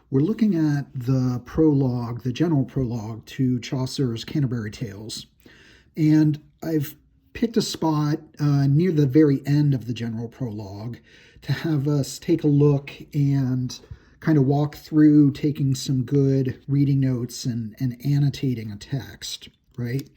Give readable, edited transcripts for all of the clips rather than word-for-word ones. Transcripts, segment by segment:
We're looking at the prologue, the general prologue to Chaucer's Canterbury Tales. And I've picked a spot near the very end of the general prologue to have us take a look and kind of walk through taking some good reading notes and annotating a text, right?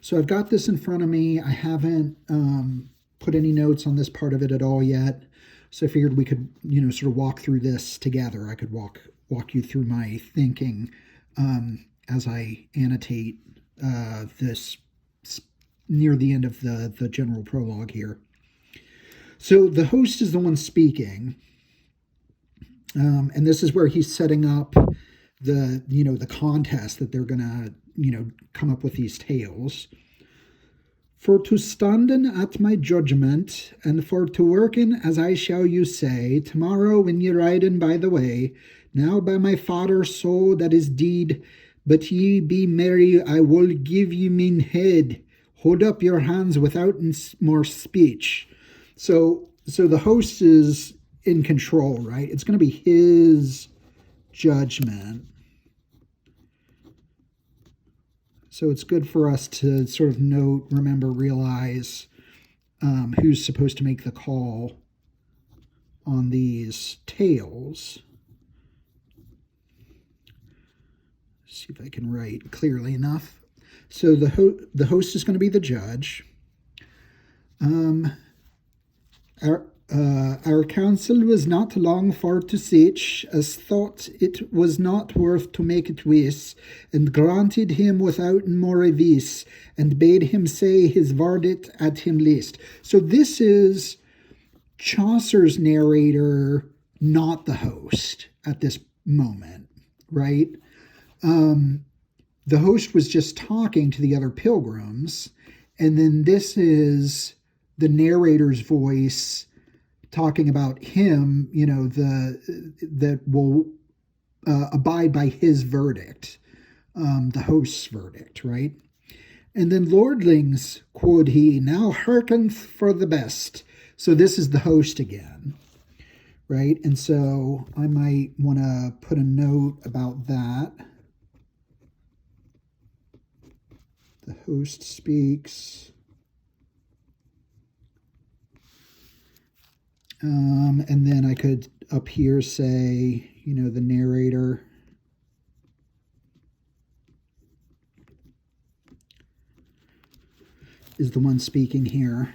So I've got this in front of me. I haven't put any notes on this part of it at all yet. So I figured we could, sort of walk through this together. I could walk you through my thinking as I annotate this near the end of the general prologue here. So the host is the one speaking, and this is where he's setting up the contest that they're gonna come up with these tales. For to standen at my judgment, and for to worken as I shall you say, tomorrow when ye riden by the way, now by my father so that is deed, but ye be merry, I will give you mine head. Hold up your hands without more speech. So the host is in control, right? It's going to be his judgment. So it's good for us to sort of note, remember, realize who's supposed to make the call on these tales. See if I can write clearly enough. So the host is going to be the judge. Our counsel was not long for to seach, as thought it was not worth to make it wis, and granted him without more vis, and bade him say his verdict at him list. So this is Chaucer's narrator, not the host at this moment, right? The host was just talking to the other pilgrims, and then this is the narrator's voice talking about him, that will abide by his verdict, the host's verdict, right? And then lordlings, quod he, now hearken for the best. So this is the host again, right? And so I might want to put a note about that. The host speaks. And then I could up here say, the narrator. Is the one speaking here.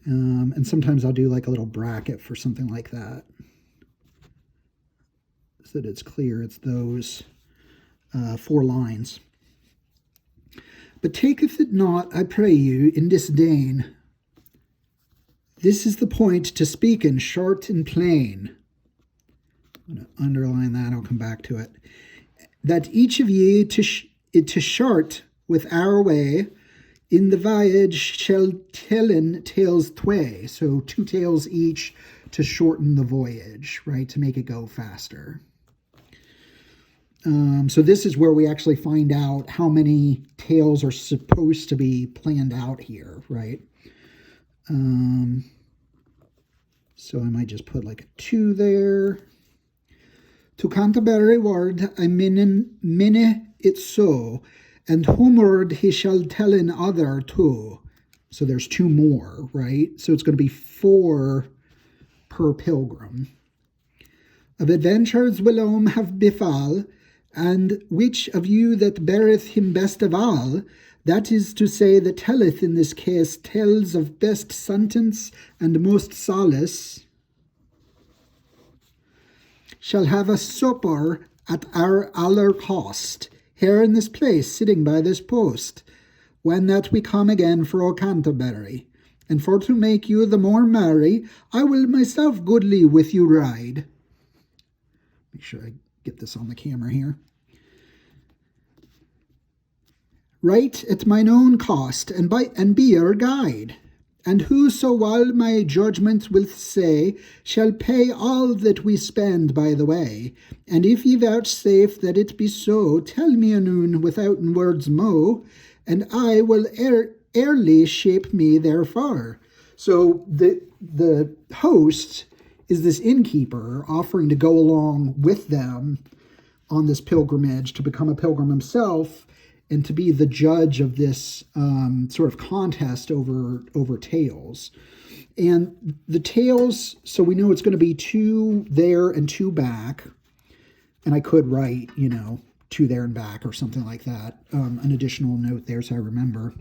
And sometimes I'll do like a little bracket for something like that, so that it's clear it's those 4 lines. But taketh it not, I pray you, in disdain. This is the point to speak in short and plain. I'm going to underline that. I'll come back to it. That each of ye to short with our way in the voyage shall tellen tales tway. So 2 tales each to shorten the voyage, right? To make it go faster. So this is where we actually find out how many tales are supposed to be planned out here, right? So I might just put like a 2 there. To Canterbury word, I minne it so, and homeward he shall tell in other 2. So there's 2 more, right? So it's going to be 4 per pilgrim. Of adventures whilom have befall, and which of you that beareth him best of all, that is to say, that telleth in this case tells of best sentence and most solace, shall have a supper at our aller cost, here in this place, sitting by this post, when that we come again for Canterbury. And for to make you the more merry, I will myself goodly with you ride. Make sure I get this on the camera here. Right at mine own cost, and be your guide. And whoso while my judgment will say, shall pay all that we spend by the way. And if ye vouchsafe that it be so, tell me anon without words mo, and I will early shape me therefore. So the host is this innkeeper offering to go along with them on this pilgrimage to become a pilgrim himself and to be the judge of this sort of contest over tales. And the tales, so we know it's going to be 2 there and 2 back. And I could write, 2 there and back or something like that. An additional note there so I remember.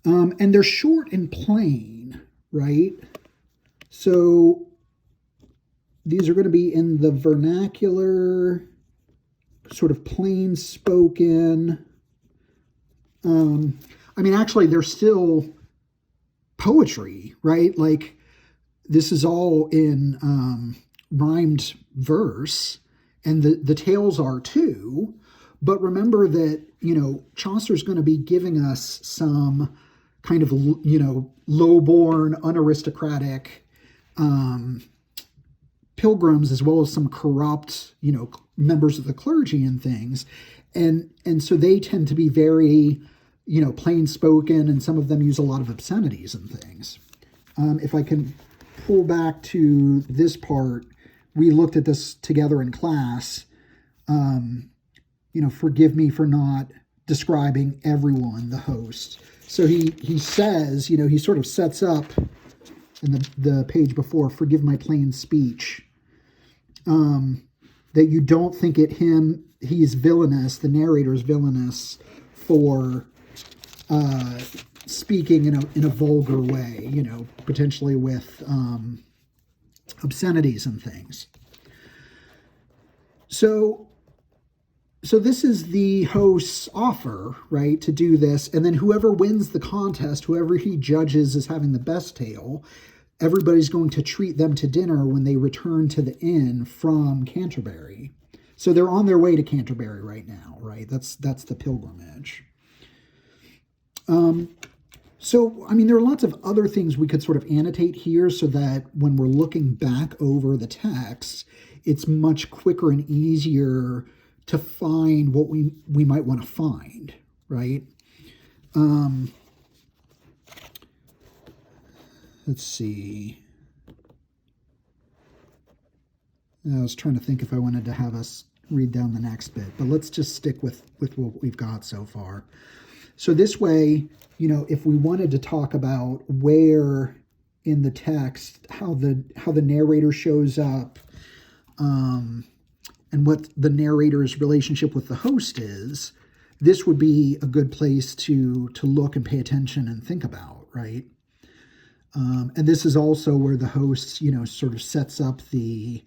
And they're short and plain, right? So these are going to be in the vernacular, sort of plain spoken. Actually, they're still poetry, right? Like, this is all in rhymed verse, and the tales are too. But remember that, Chaucer's going to be giving us some kind of, low-born, unaristocratic pilgrims, as well as some corrupt, members of the clergy and things. And so they tend to be very, plain spoken, and some of them use a lot of obscenities and things. If I can pull back to this part, we looked at this together in class. Forgive me for not describing everyone, the host. So he says, he sort of sets up in the page before, forgive my plain speech, that you don't think he's villainous, the narrator's villainous for speaking in a vulgar way, potentially with obscenities and things. So this is the host's offer, right, to do this. And then whoever wins the contest, whoever he judges as having the best tale, everybody's going to treat them to dinner when they return to the inn from Canterbury. So they're on their way to Canterbury right now, right? That's the pilgrimage. There are lots of other things we could sort of annotate here so that when we're looking back over the text, it's much quicker and easier to find what we might want to find, right? Let's see. I was trying to think if I wanted to have us read down the next bit, but let's just stick with what we've got so far. So this way, if we wanted to talk about where in the text, how the narrator shows up, and what the narrator's relationship with the host is, this would be a good place to look and pay attention and think about, right? And this is also where the host, sort of sets up the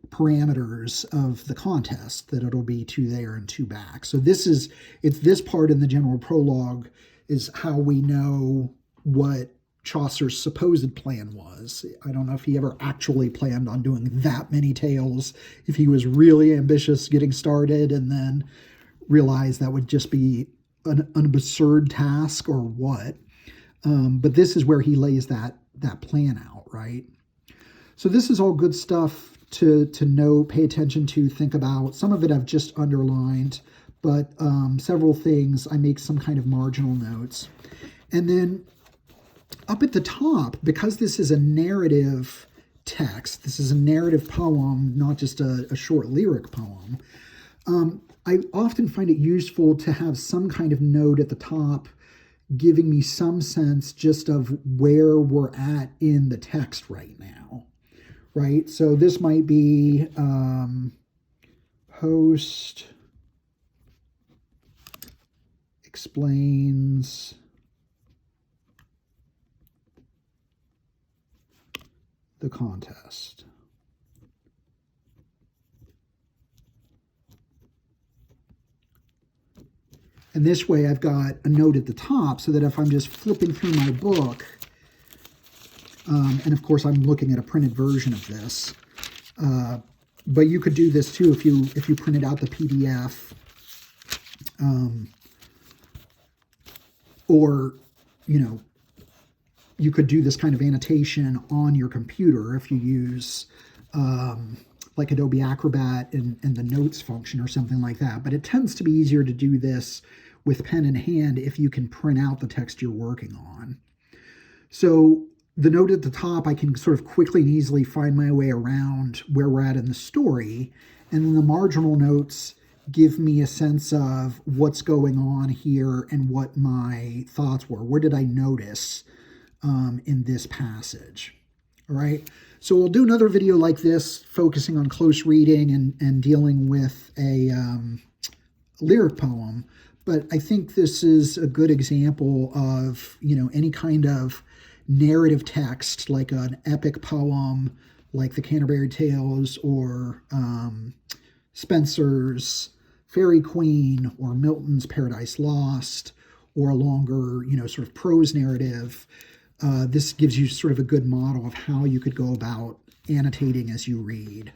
parameters of the contest, that it'll be 2 there and 2 back. So it's this part in the general prologue is how we know what Chaucer's supposed plan was. I don't know if he ever actually planned on doing that many tales, if he was really ambitious getting started and then realized that would just be an absurd task or what. But this is where he lays that plan out, right? So this is all good stuff to know, pay attention to, think about. Some of it I've just underlined, but several things I make some kind of marginal notes. And then up at the top, because this is a narrative text, this is a narrative poem, not just a short lyric poem, I often find it useful to have some kind of note at the top giving me some sense just of where we're at in the text right now, right? So this might be host explains the contest. And this way I've got a note at the top so that if I'm just flipping through my book, and of course I'm looking at a printed version of this, but you could do this too if you printed out the PDF, or, you could do this kind of annotation on your computer if you use like Adobe Acrobat and the notes function or something like that. But it tends to be easier to do this with pen in hand if you can print out the text you're working on. So the note at the top, I can sort of quickly and easily find my way around where we're at in the story. And then the marginal notes give me a sense of what's going on here and what my thoughts were. Where did I notice in this passage? All right. So we'll do another video like this, focusing on close reading and dealing with a lyric poem. But I think this is a good example of, any kind of narrative text, like an epic poem, like the Canterbury Tales, or Spenser's Faerie Queen, or Milton's Paradise Lost, or a longer, sort of prose narrative. This gives you sort of a good model of how you could go about annotating as you read.